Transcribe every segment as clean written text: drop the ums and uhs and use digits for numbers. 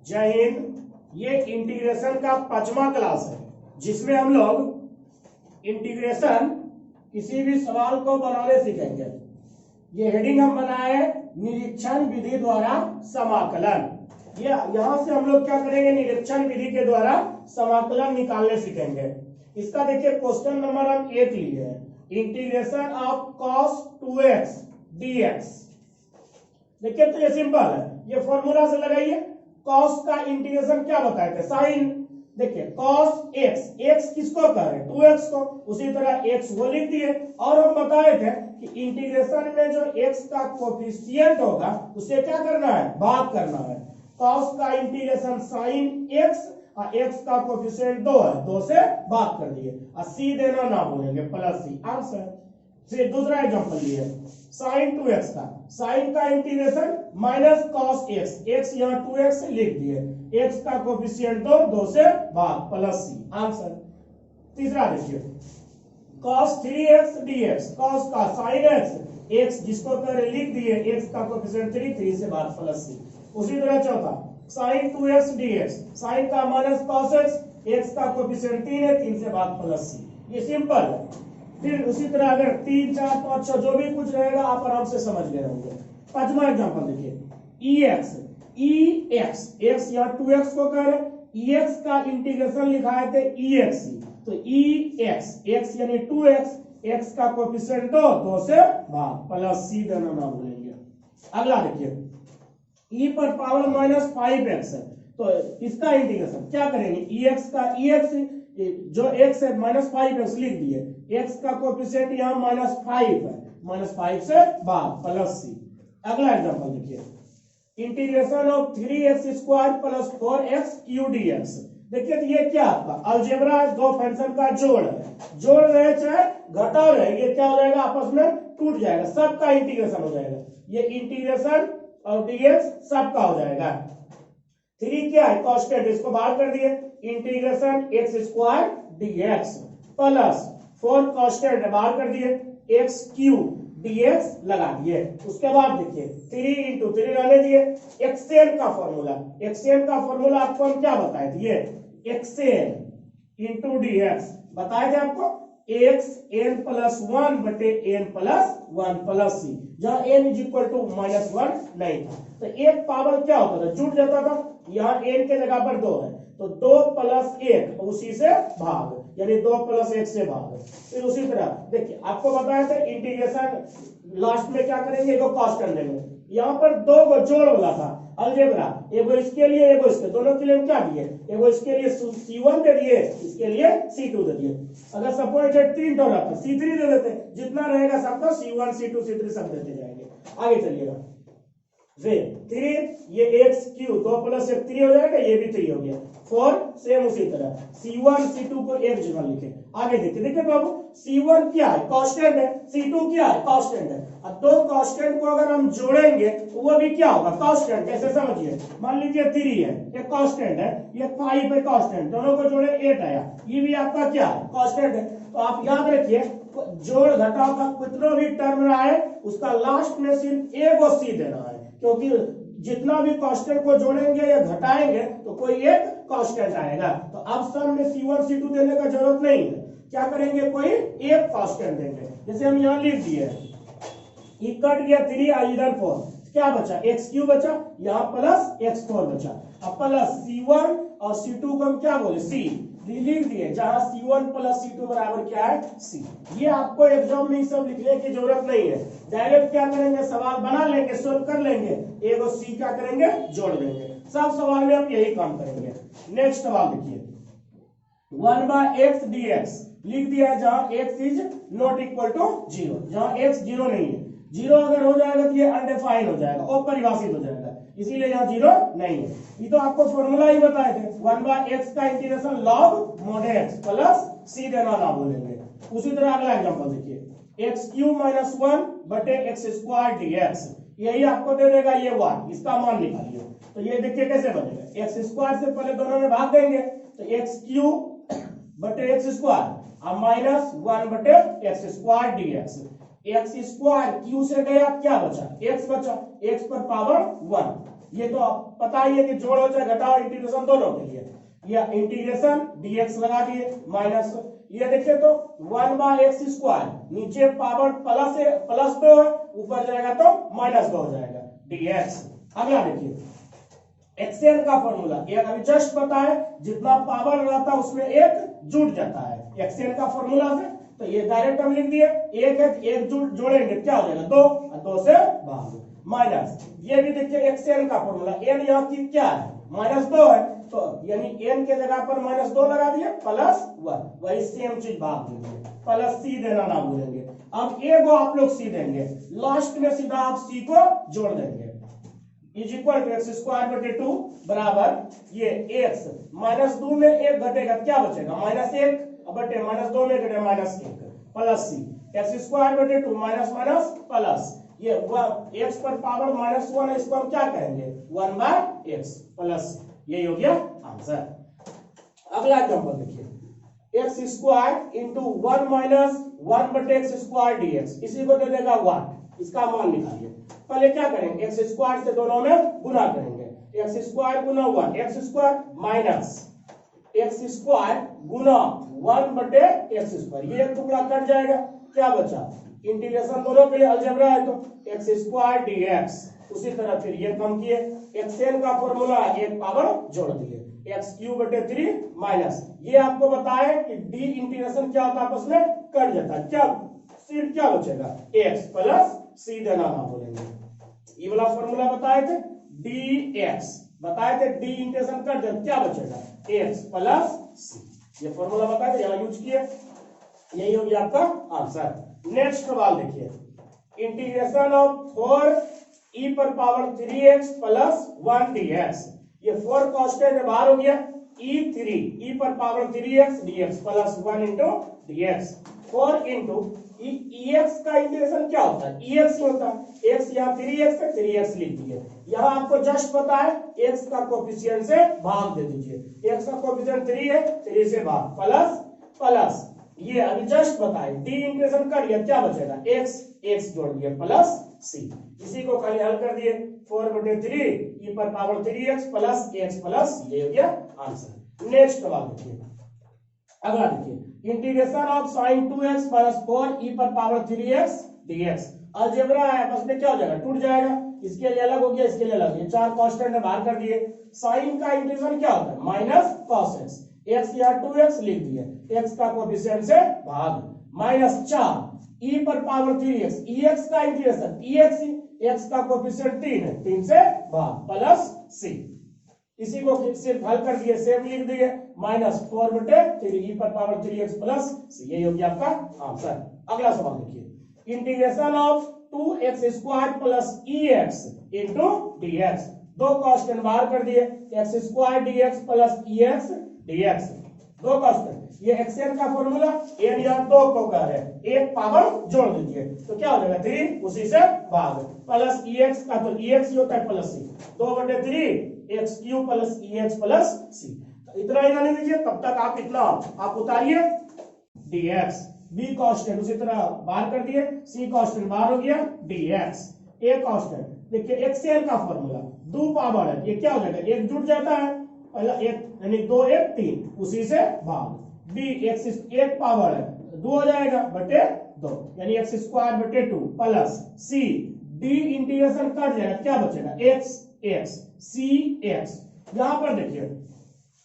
जय हिंद। ये इंटीग्रेशन का 5वां क्लास है जिसमें हम लोग इंटीग्रेशन किसी भी सवाल को बनाने सीखेंगे। ये हेडिंग हम बनाए निरीक्षण विधि द्वारा समाकलन। ये यहां से हम लोग क्या करेंगे, निरीक्षण विधि के द्वारा समाकलन निकालने सीखेंगे। इसका देखिए क्वेश्चन नंबर हम 1 लिए हैं, integration of cos 2x dx। देखिए तो ये सिंपल है, ये फॉर्मूला से लगाइए। cos का इंटीग्रेशन क्या बताए थे, साइन। देखिए cos x, x किसको कह रहे हैं, 2x को, उसी तरह x वो लिख दिए। और हम बताए थे कि इंटीग्रेशन में जो x का कोफिशिएंट होगा उसे क्या करना है, भाग करना है। cos का इंटीग्रेशन sin x और x का कोफिशिएंट 2 है, 2 से भाग कर दिए और c देना ना भूलेंगे, प्लस c आंसर। फिर दूसरा एग्जांपल लिए sin 2x का, sin का integration minus cos x, x यहाँ 2x से लिख दिए, x का कोफिशिएंट 2, 2 से भाग, प्लस c आंसर। तीसरा देखिए cos 3x dx, cos का sin x, x जिसको कर लिख दिए, x का कोफिशिएंट 3, 3 से भाग, प्लस c। उसी तरह चौथा sin 2x dx, sin का माइनस cos x, x का कोफिशिएंट 3 है, 3 से भाग, प्लस c। ये सिंपल है। फिर उसी तरह अगर 3, 4, 5, 6 जो भी कुछ रहेगा आप आराम से समझ गए होंगे। 5वां एग्जांपल देखिए ex, x यहाँ 2x को कर, ex का इंटीग्रेशन लिखाए थे ex, तो ex, x यानी 2x, x का कोफिशिएंट 2, 2 से भाग, प्लस c देना ना भूलेंगे। अगला देखिए e पर पावर माइनस 5x है, तो इसका इंटीग्रेशन क्या करेंगे, ex का ex जो x है माइनस 5x लिख दिए, x का कोफिशिएंट यहाँ माइनस 5 है, माइनस 5 से भाग, प्लस c। अगला एग्जांपल देखिए integration of 3x square plus 4x cube dx। देखिए तो ये क्या आपका अलजेब्रा, दो फंक्शन का जोड़ है, जोड़ रहे चाहे घटाव रहे, ये क्या हो जाएगा, आपस में टूट जाएगा, सबका इंटीग्रेशन हो जाएगा। ये इंटीग्रेशन और dx सबका हो जाएगा। 3 क्या है, कांस्टेंट, इसको बाहर कर दिए, integration x square dx plus 4 constant बाहर कर दिए, x क्यूब dx लगा दिए। उसके बाद देखिए 3 इंटू 3 रहने दिए, xn का फॉर्मूला, xn का फॉर्मूला आपको हम क्या बताए थे, ये xn इंटू dx बताए थे आपको, x n प्लस 1 बटे n प्लस 1 प्लस c, जहां n is equal to minus 1 नहीं था, तो एक पावर क्या होता था, जुट जाता था। यहाँ n के जगह पर 2 है, तो 2 प्लस 1 उसी से भाग, यानी 2 प्लस 1 से भाग। फिर उसी तरह देखिए आपको बताया था इंटीग्रेशन लास्ट में क्या करेंगे, एगो कांस्टेंट लेंगे। यहाँ पर 2 को जोड़ वाला था अलजेब्रा, एगो इसके लिए एगो इसके, दोनों के लिए हम क्या दिए, एगो इसके लिए c1 दे दिए, इसके लिए c2 दे दिए। अगर सपोज 3 टर्म रहता c3 दे देते, जितना रहेगा सबका c1 c2 c3 सब देते जाएंगे। आगे चलिएगा, फिर 3 ये x क्यूब 2 प्लस 1 3 हो जाएगा, ये भी 3 हो गया, 4 सेम उसी तरह c1 c2 को एक जगह लिखे। आगे देखिए बाबू c1 क्या है, कांस्टेंट है, c2 क्या है, कांस्टेंट है। अब 2 कांस्टेंट को अगर हम जोड़ेंगे तो वो भी क्या होगा, कांस्टेंट। कैसे समझिए, मान लीजिए 3 है, ये कांस्टेंट है, ये 5 है कांस्टेंट, दोनों को जोड़े 8 आया, ये भी आपका क्या है, कांस्टेंट है। तो आप याद रखिए जोड़ घटाव का कितना भी टर्म रहा है उसका लास्ट में सिर्फ एगो c देना है, क्योंकि जितना भी कांस्टेंट को जोड़ेंगे या घटाएंगे तो कोई एक कांस्टेंट आएगा। तो अब सम में c1 c2 देने का जरूरत नहीं है, क्या करेंगे, कोई एक कांस्टेंट देंगे। जैसे हम यहाँ लिख दिए ये कट गया 3 और इधर 4, क्या बचा, x क्यूब बचा, यहाँ प्लस x4 बचा, अब प्लस c1 और c2 को हम क्या बोले, c लिख दिए, जहां c1 प्लस c2 बराबर क्या है, c। ये आपको एग्जाम में सब लिखने की जरूरत नहीं है, डायरेक्ट क्या करेंगे, सवाल बना लेंगे, सोल्व कर लेंगे, एगो c क्या करेंगे, जोड़ देंगे। सब सवाल में आप यही काम करेंगे। नेक्स्ट सवाल देखिए 1/x dx लिख दिया, जहां x is not equal to 0, जहां x 0 नहीं है, 0 अगर हो जाएगा तो ये अनडिफाइंड हो जाएगा, अपरिभाषित हो जाएगा, इसीलिए यहाँ 0 नहीं है। ये तो आपको फॉर्मूला ही बताए थे, 1/x का integration log mod x plus c देना ना भूलेंगे। उसी तरह अगला एग्जांपल देखिए x क्यूब माइनस 1 बटे x स्क्वायर dx, यही आपको दे देगा ये 1, इसका मान निकालिए। तो ये देखिए कैसे बनेगा, x स्क्वायर से पहले दोनों में भाग देंगे, तो x क्यूब बटे x स्क्वायर और माइनस 1 बटे x square dx, x square Q से गया, क्या बचा, x बचा, x पर पावर 1, ये तो पता ही है कि जोड़ हो चाहे घटाओ, इंटीग्रेशन दोनों के लिए। ये इंटीग्रेशन dx लगा दिए माइनस, ये देखिए तो 1/x², नीचे पावर प्लस 2 है, ऊपर जाएगा तो -2 हो जाएगा dx। अगला देखिए एक्सएन का फॉर्मूला, एक अभी जस्ट पता है, जितना पावर रहता है उसमें एक जुड़ जाता है एक्सएन का फॉर्मूला से, तो ये डायरेक्ट हम लिख दिए, एक है एक जोड़ेंगे क्या हो जाएगा 2, और 2 से भाग माइनस। ये भी देखिए एक्सएन का फॉर्मूला, एन यहाँ की क्या है -2 है, तो यानी एन के जगह पर -2 लगा दिए +1, वही सेम चीज भाग देंगे, प्लस सी देना ना भूलेंगे। अब ए को आप लोग सी देंगे, लास्ट में सीधा आप सी को जोड़ देंगे, इज इक्वल टू x² बराबर ये x, -2 में 1 घटेगा क्या बचेगा -1 बटे -2 में घटे -1 प्लस सी, x² माइनस माइनस प्लस ये x पर पावर -1 है, इसको हम क्या कहेंगे 1/x प्लस, ये हो गया आंसर। अगला एग्जांपल देखिए x² into 1 minus 1/x² dx, इसी को दे देगा 1, इसका मान निकालिए। पहले क्या करेंगे x² से दोनों में गुना करेंगे, x² गुना 1, x² माइनस x² गुना 1/x², ये एक टुकड़ा कट जाएगा, क्या बचा इंटीग्रेशन दोनों के लिए अलजेब्रा है तो x² dx। उसी तरह फिर ये कम किए, xn का फॉर्मूला एक पावर जोड़ दिए x³ माइनस, ये आपको बताए कि d इंटीग्रेशन क्या होता है आपस में कट जाता है, क्या सिर्फ क्या बचेगा x प्लस c देना ना बोलेंगे, ये वाला फॉर्मूला बताए थे dx, बताए थे d इंटीग्रेशन कट जाए क्या बचेगा x प्लस c, ये फॉर्मूला बताए थे, यहाँ यूज किए, यही होगी आपका आंसर। नेक्स्ट सवाल देखिए इंटीग्रेशन ऑफ 4e पर पावर 3x प्लस 1 dx, ये 4 कांस्टेंट बाहर हो गया, e पर power 3x dx plus 1 into dx, 4 into ex का इंटीग्रेशन क्या होता है ex ही होता है, x यहाँ 3x है 3x लिख दिए, यहाँ आपको जस्ट पता है x का कोफिशिएंट से भाग दे दीजिए, x का कोफिशिएंट 3 है 3 से भाग प्लस प्लस, ये अभी जस्ट बताए डी इंटीग्रेशन कर दिया क्या बचेगा x जोड़ दिए प्लस c, इसी को खाली हल कर दिए 4/3 e पर power 3x plus x plus, ये हो गया आंसर। नेक्स्ट सवाल देखिए, अगला देखिए integration of sin 2x plus 4 e पर पावर 3x dx, अलजेब्रा है बस में क्या हो जाएगा टूट जाएगा, इसके लिए अलग हो गया इसके लिए अलग, ये 4 कांस्टेंट बाहर कर दिए, साइन का इंटीग्रेशन क्या होता है माइनस cos x, x या 2x लिख दिए, x का कोफिशिएंट से भाग माइनस 4 e पर पावर 3x, ex का इंटीग्रेशन x का कोफिशिएंट 3 है 3 से भाग प्लस c, इसी को सिर्फ हल कर दिए सेम लिख दिए -4/3 e पर पावर 3x प्लस c, यही हो गया आपका आंसर। अगला सवाल देखिए integration of 2x² plus ex into dx, दो कांस्टेंट बाहर कर दिए x² dx plus ex dx, दो कांस्टेंट, ये xn का फॉर्मूला n या 2 को कह रहे हैं, एक पावर जोड़ दीजिए तो क्या हो जाएगा 3 उसी से भाग प्लस ex का, तो ex ही होता है plus c, 2/3 x³ plus ex plus c, इतना ही रहने दीजिए, तब तक आप इतना आप उतारिए dx, b कांस्टेंट उसी तरह बाहर कर दिए, c कांस्टेंट बाहर हो गया dx, a कांस्टेंट देखिए xn का फॉर्मूला 2 पावर है, ये क्या हो जाएगा एक जुड़ जाता है, पहला एक यानी 2 1 3 उसी से भाग, b x एक पावर है 2 हो जाएगा बटे 2 यानी x²/2 plus c, d integration cut जाएगा क्या बचेगा x c x, यहाँ पर देखिए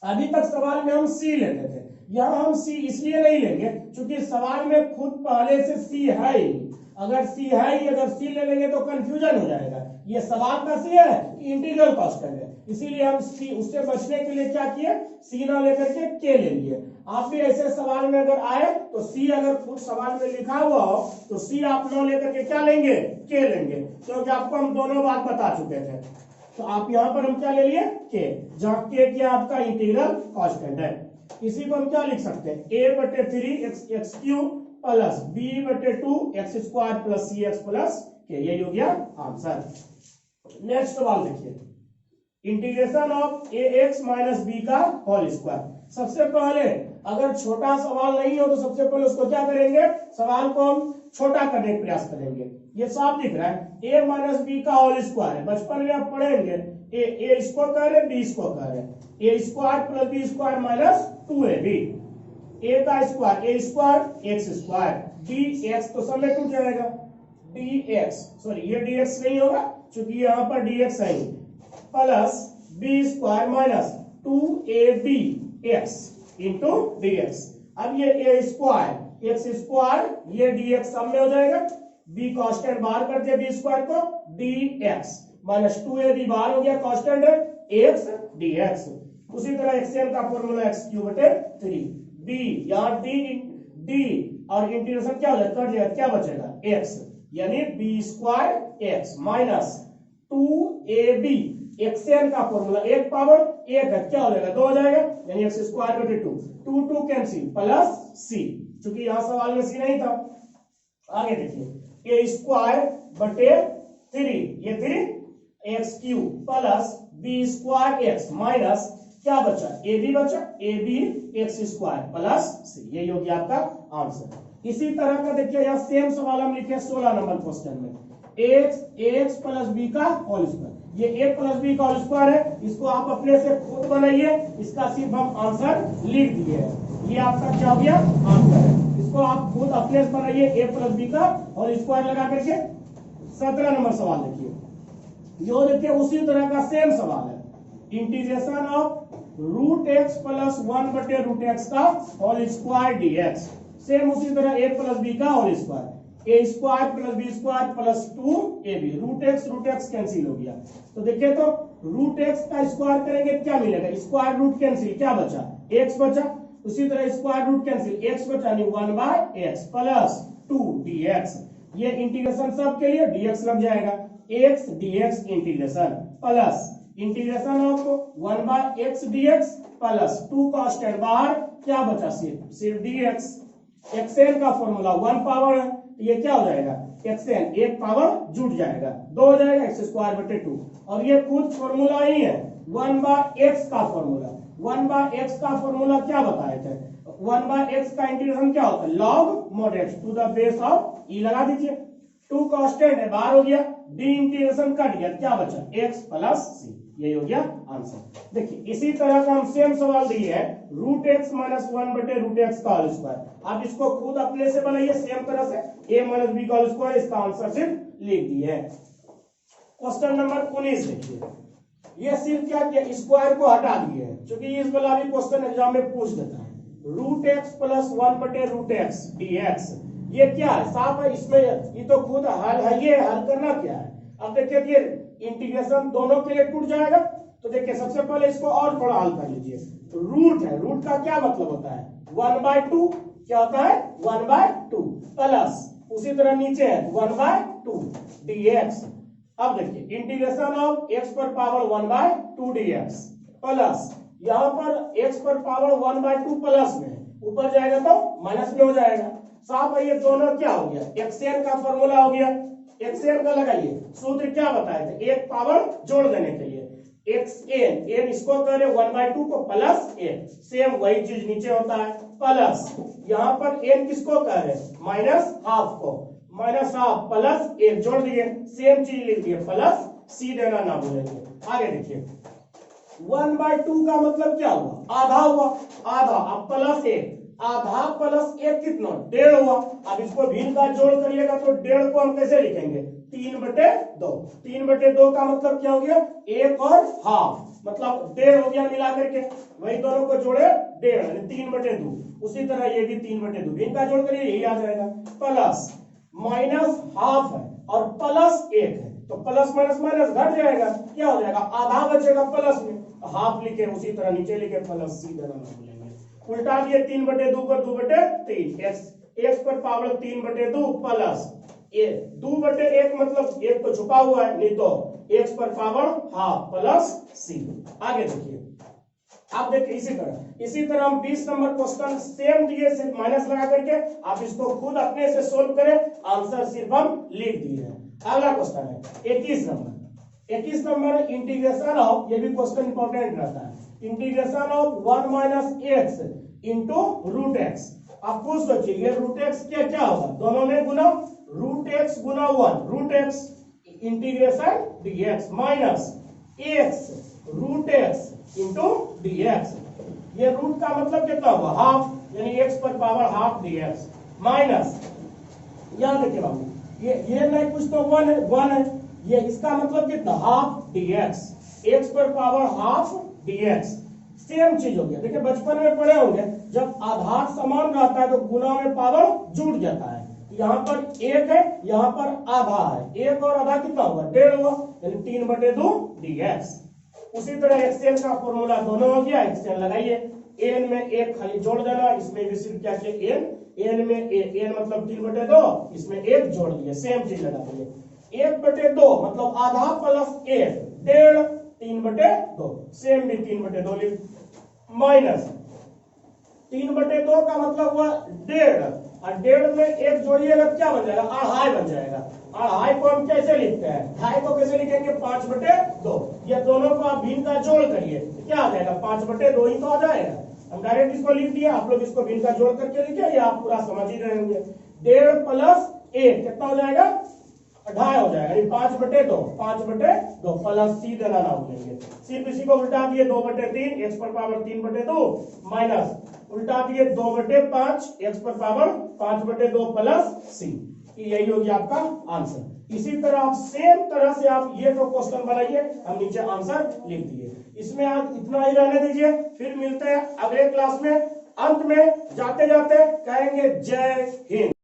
अभी तक सवाल में हम c लेते थे, यहाँ हम c इसलिए नहीं लेंगे क्योंकि सवाल में खुद पहले से c है ही, अगर c है ही अगर c ले लेंगे तो कंफ्यूजन हो जाएगा, ये सवाल का c है इंटीग्रल कांस्टेंट है, इसीलिए हम c उससे बचने के लिए क्या किए c ना लेकर के k ले लिए। आप भी ऐसे सवाल में अगर आए तो c अगर खुद सवाल में लिखा हुआ हो तो c आप ना लेकर के क्या लेंगे k लेंगे, क्योंकि आपको हम दोनों बात बता चुके थे, तो आप यहाँ पर हम क्या ले लिए k, जहाँ k क्या आपका इंटीग्रल कांस्टेंट है, इसी को हम क्या लिख सकते हैं a/3 x³ plus b/2 x² plus cx plus k, यही हो गया आंसर। नेक्स्ट सवाल देखिए integration of ax minus b का होल स्क्वायर, सबसे पहले अगर छोटा सवाल नहीं हो तो सबसे पहले उसको क्या करेंगे सवाल को हम छोटा करने का प्रयास करेंगे, ये साफ दिख रहा है a माइनस b का होल स्क्वायर है, बचपन में आप पढ़ेंगे ए स्क्वायर है, बी स्क्वायर है, a square plus b square minus 2ab, a का स्क्वायर a square x square, d x तो सब में टूट जाएगा, डी एक्स सॉरी ये डी एक्स नहीं होगा क्योंकि यहाँ पर डी एक्स है, plus b square minus 2ab x into d x. अब ये ए स्क्वायर एक्स स्क्वायर ये डी एक्स सब में हो जाएगा, बी कांस्टेंट बाहर कर दिया बी स्क्वायर को, डी एक्स माइनस 2ab बाहर हो गया कांस्टेंट है एक्स डी एक्स। उसी तरह एक्सएल का फॉर्मूला एक्स क्यूब बटे 3, डी यहाँ डी और इंटीग्रेशन क्या हो जाएगा कट जाएगा, क्या बचेगा एक्स, यानी b square x minus 2ab एक्सएल का फॉर्मूला एक पावर एक है क्या हो जाएगा 2 हो जाएगा, यानी एक्स स्क्वायर बटे 2 2 कैंसिल प्लस सी, क्योंकि यहाँ सवाल में सी नहीं था। आगे देखिए ए स्क्वायर बटे 3 ये 3 x cube plus b square x minus क्या बचा ए बी बचा, a b x square plus c, यही हो गया आपका आंसर। इसी तरह का देखिए यहाँ सेम सवाल हम लिखे 16 नंबर क्वेश्चन में, एक्स प्लस बी का होल स्क्वायर, ये ए प्लस बी का होल स्क्वायर है, इसको आप अपने से खुद बनाइए, इसका सिर्फ हम आंसर लिख दिए हैं, ये आपका क्या हो गया आंसर है, इसको आप खुद अपने से बनाइए ए प्लस बी का होल स्क्वायर लगा करके। 17 नंबर सवाल देखिए, जो देखिए उसी तरह का सेम सवाल है, integration of root x plus 1 बटे रूट एक्स का होल स्क्वायर डीएक्स, सेम उसी तरह ए प्लस बी का whole square, a square plus b square plus 2ab, root x cancel हो गया, तो देखिए तो रूट एक्स का स्क्वायर करेंगे क्या मिलेगा, स्क्वायर रूट कैंसिल क्या बचा एक्स बचा, उसी तरह स्क्वायर रूट कैंसिल एक्स बचा नहीं 1 बाय एक्स प्लस 2 dx, ये इंटीग्रेशन सब के लिए dx लग जाएगा, x dx integration plus integration of 1 by x dx plus 2 constant बाहर क्या बचा सिर्फ dx, xn का फॉर्मूला 1 पावर है, ये क्या हो जाएगा xn एक पावर जुट जाएगा 2 हो जाएगा एक्स स्क्वायर बटे 2, और ये खुद फॉर्मूला ही है 1 बाय एक्स का फॉर्मूला, 1 बाय एक्स का फॉर्मूला क्या बताए थे, 1 बाय एक्स का इंटीग्रेशन क्या होता है log mod x to the base of e लगा दीजिए, 2 कांस्टेंट है बाहर हो गया, डी इंटीग्रेशन कट गया क्या बचा x प्लस सी, यही हो गया आंसर। देखिए इसी तरह का हम सेम सवाल दिए है रूट एक्स माइनस 1 बटे रूट एक्स का होल स्क्वायर, आप इसको खुद अपने से बनाइए सेम तरह से a माइनस बी का होल स्क्वायर, इसका आंसर सिर्फ लिख दिए है। क्वेश्चन नंबर 19 देखिए, ये सिर्फ क्या किया स्क्वायर को हटा दिए है, क्योंकि इस वाला भी क्वेश्चन एग्जाम में पूछ देता है, रूट एक्स प्लस 1 बटे रूट एक्स डीएक्स, ये क्या है साफ है, इसमें ये तो खुद हल है, ये हल करना क्या है। अब देखिए ये इंटीग्रेशन दोनों के लिए टूट जाएगा, तो देखिए सबसे पहले इसको और थोड़ा हल कर लीजिए, रूट है, रूट का क्या मतलब होता है 1/2, क्या होता है 1/2 प्लस उसी तरह नीचे है 1/2 dx। अब देखिए इंटीग्रेशन ऑफ x पर पावर 1/2 dx प्लस यहाँ पर x पर पावर 1/2 प्लस में ऊपर जाएगा तो माइनस में हो जाएगा, साफ है ये दोनों क्या हो गया xn का फॉर्मूला हो गया, xn का लगाइए सूत्र क्या बताए थे एक पावर जोड़ देने के लिए xn, n इसको करे 1/2 को प्लस n, सेम वही चीज नीचे होता है प्लस यहाँ पर n किसको कह रहे माइनस हाफ को, माइनस हाफ प्लस 1 जोड़ दिए सेम चीज लिख दिए प्लस c देना ना भूलेंगे। आगे देखिए 1/2 का मतलब क्या हुआ आधा हुआ, आधा अब प्लस 1, आधा प्लस 1 कितना 1.5 हुआ, अब इसको भिन्न का जोड़ करिएगा तो 1.5 को हम कैसे लिखेंगे 3/2, 3/2 का मतलब क्या हो गया 1 और हाफ, मतलब 1.5 हो गया मिला करके, वही दोनों को जोड़े 1.5 3/2, उसी तरह ये भी 3/2 भिन्न का जोड़ करिए यही आ जाएगा, प्लस माइनस हाफ है और प्लस 1 है, तो प्लस माइनस माइनस घट जाएगा क्या हो जाएगा आधा बचेगा प्लस में, हाफ लिखे उसी तरह नीचे लिखे प्लस सी देना ना भूलेंगे, उल्टा दिए 3/2 पर 2/3 x पर पावर 3/2 प्लस 2/1 मतलब 1 तो छुपा हुआ है नहीं तो x पर पावर हाफ प्लस सी। आगे देखिए आप देखिए इसी तरह हम 20 नंबर क्वेश्चन सेम दिए सिर्फ माइनस लगा करके, आप इसको खुद अपने से सोल्व करें, आंसर सिर्फ हम लिख दिए हैं। अगला क्वेश्चन है 21 नंबर इंटीग्रेशन ऑफ, ये भी क्वेश्चन इंपॉर्टेंट रहता है, integration of 1 minus x into root x. आप पूछ सोचिए ये रूट एक्स क्या होगा, दोनों में गुना रूट एक्स गुना 1 root x integration dx minus x root x into d x. ये रूट का मतलब कितना हुआ हाफ, यानी एक्स पर power half d x minus, याद रखिए बाबू ये नहीं कुछ तो वन है, ये इसका मतलब कितना हाफ डी एक्स पर power half d x. Same चीज हो गया, देखिए बचपन में पढ़े होंगे जब आधार समान रहता है तो गुना में पावर जुड़ जाता है। यहाँ पर एक है, यहाँ पर आधा है, एक और आधा कितना होगा 1.5 हुआ, यानी 3/2 डी एक्स। उसी तरह एक्सएन का फॉर्मूला दोनों हो गया, एक्सएन लगाइए, एन में एक खाली जोड़ देना, इसमें भी सिर्फ क्या चाहिए एन में एन मतलब 3/2, इसमें एक जोड़ दिए, सेम चीज लगा दिए। 1/2 मतलब आधा प्लस 1.5 3/2, सेम भी 3/2 लिख, माइनस 3/2 का मतलब हुआ 1.5, और 1.5 में एक जोड़िएगा क्या बन जाएगा, अढ़ाई बन जाएगा। अढ़ाई को हम कैसे लिखते हैं, ढाई को कैसे लिखेंगे 5/2, ये दोनों को आप भिन्न का जोड़ करिए तो क्या आ जाएगा 5/2 ही तो आ जाएगा। हम डायरेक्ट इसको लिख दिए, आप लोग इसको भिन्न का जोड़ करके लिखिए, ये आप पूरा समझ ही रहे होंगे। 1.5 प्लस 1 कितना हो जाएगा, अढ़ाई हो जाएगा, यानी 5/2 प्लस सी देना ना भूलेंगे, सिर्फ इसी को उल्टा दिए 2/3 एक्स पर पावर 3/2 माइनस उल्टा दिए 2/5 एक्स पर पावर 5/2 प्लस सी। यही होगी आपका आंसर। इसी तरह आप सेम तरह से आप ये जो क्वेश्चन बनाइए, हम नीचे आंसर लिख दिए। इसमें आज इतना ही रहने दीजिए, फिर मिलते हैं अगले क्लास में। अंत में जाते जाते कहेंगे जय हिंद।